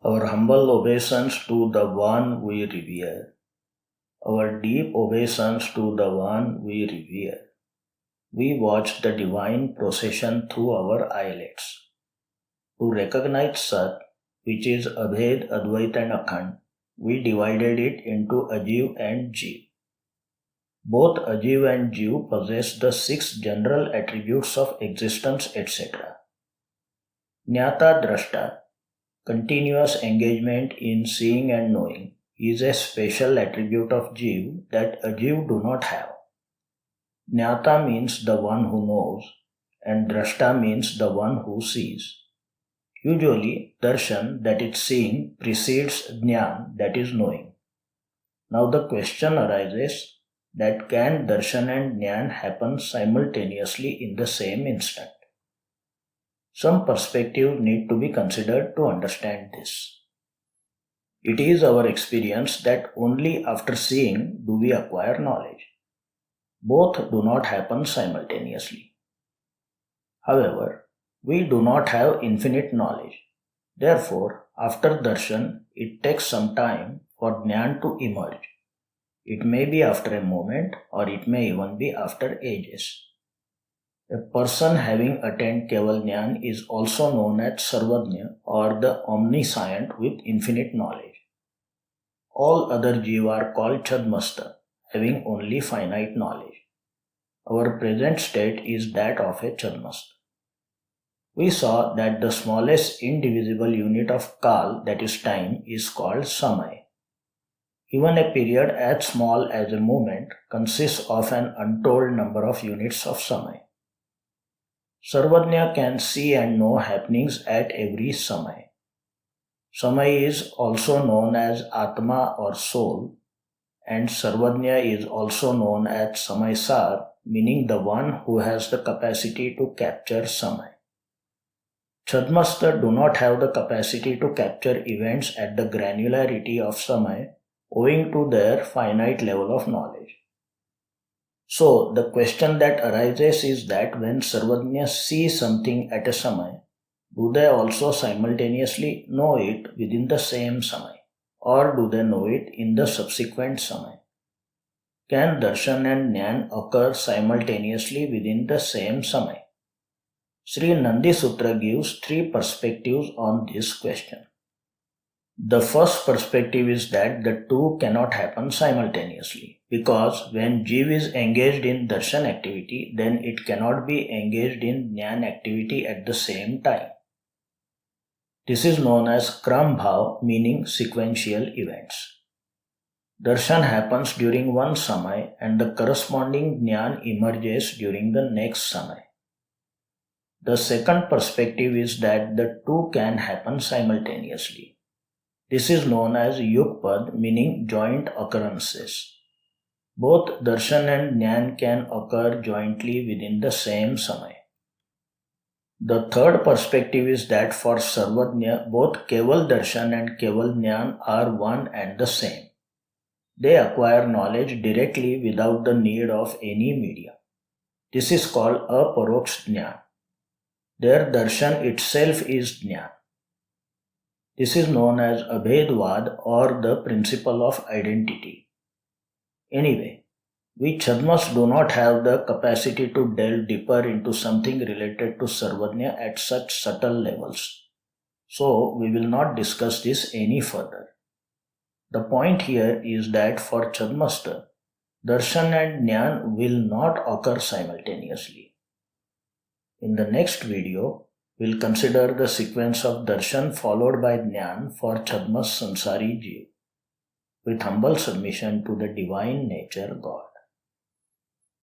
Our humble obeisance to the one we revere, our deep obeisance to the one we revere. We watch the divine procession through our eyelids. To recognize Sat, which is Abhed, Advait and Akhanḍ, we divided it into Ajīv and Jīv. Both Ajīv and Jīv possess the 6 general attributes of existence, etc. JñātāDraṣtā, continuous engagement in seeing and knowing, is a special attribute of Jīv that Ajīv do not have. Jñātā means the one who knows, and Draṣtā means the one who sees. Usually, Darśan, that is seeing, precedes Jñān, that is knowing. Now the question arises that can Darśan and Jñān happen simultaneously in the same instant? Some perspectives need to be considered to understand this. It is our experience that only after seeing do we acquire knowledge. Both do not happen simultaneously. However, we do not have infinite knowledge. Therefore, after darshan, it takes some time for Jñān to emerge. It may be after a moment or it may even be after ages. A person having attained Kevaljñan is also known as Sarvajña or the omniscient with infinite knowledge. All other Jīv are called Chhadmastha, having only finite knowledge. Our present state is that of a Chhadmastha. We saw that the smallest indivisible unit of kal, that is time, is called samay. Even a period as small as a moment consists of an untold number of units of samay. Sarvajña can see and know happenings at every samay. Samay is also known as atma or soul, and Sarvajña is also known as samaysar, meaning the one who has the capacity to capture samay. Chhadmastha do not have the capacity to capture events at the granularity of samay owing to their finite level of knowledge. So, the question that arises is that when Sarvajña see something at a samay, do they also simultaneously know it within the same samay, or do they know it in the subsequent samay? Can darshan and jnān occur simultaneously within the same samay? Sri Nandi Sutra gives 3 perspectives on this question. The first perspective is that the two cannot happen simultaneously, because when Jīv is engaged in darshan activity, then it cannot be engaged in jnān activity at the same time. This is known as KramBhāv, meaning sequential events. Darshan happens during one samay and the corresponding jnān emerges during the next samay. The second perspective is that the two can happen simultaneously. This is known as Yugapad, meaning joint occurrences. Both darshan and jnān can occur jointly within the same samay. The third perspective is that for Sarvajña, both Kevaljdarshan and Kevaljñan are one and the same. They acquire knowledge directly without the need of any medium. This is called aparoksh jñān. Their darshan itself is jñān. This is known as Abhedvād or the principle of identity. Anyway, we Chhadmas do not have the capacity to delve deeper into something related to Sarvajña at such subtle levels. So, we will not discuss this any further. The point here is that for Chhadmastha, darshan and jnān will not occur simultaneously. In the next video, we'll consider the sequence of darshan followed by jnān for Chhadmas Sansari Jīv, with humble submission to the divine nature God.